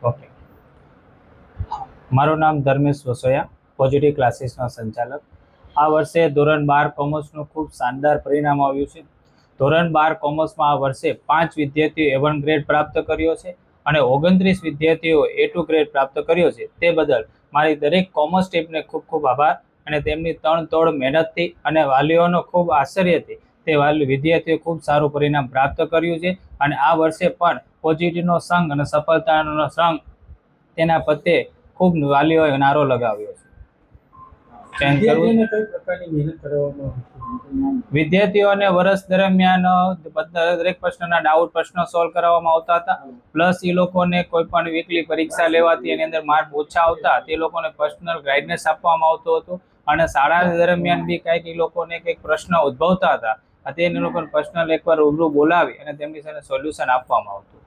Okay, મારું નામ Dharmesh Vasoya, positive ક્લાસીસનો સંચાલક. આ વર્ષે ધોરણ 12 કોમર્સનું ખૂબ શાનદાર પરિણામ આવ્યું છે. ધોરણ 12 કોમર્સમાં આ વર્ષે 5 વિદ્યાર્થીઓ A1 ગ્રેડ પ્રાપ્ત કર્યો છે અને 29 વિદ્યાર્થીઓ A2 ગ્રેડ પ્રાપ્ત કર્યો છે. તે બદલ મારી દરેક કોમર્સ ટીમને ખૂબ ખૂબ આભાર અને તેમની તણતોડ મહેનતથી અને વાલીઓનો ખૂબ આશ્ચર્યથી તે વિદ્યાર્થીઓ ખૂબ સારું પરિણામ પ્રાપ્ત કર્યું છે. અને આ વર્ષે પણ પોઝિટિવનો સંઘ અને સફળતાનો સંઘ તેના પ્રત્યે ખૂબ વાલીઓએ નારો લગાવ્યો છે. વિદ્યાર્થીઓને વર્ષ દરમિયાન દરેક પ્રશ્નના ડાઉટ પ્રશ્નો સોલ્વ કરવામાં આવતા હતા. પ્લસ એ લોકોને કોઈ પણ વીકલી પરીક્ષા લેવાતી એની અંદર માર્ક ઓછા આવતા તે લોકોને પર્સનલ ગાઈડન્સ આપવામાં આવતું હતું. અને શાળા દરમિયાન બી કંઈક એ લોકોને કંઈક પ્રશ્ન ઉદ્ભવતા હતા તે લોકોને પર્સનલ એકવાર રૂબરૂ બોલાવી અને તેમની સાથે સોલ્યુશન આપવામાં આવતું.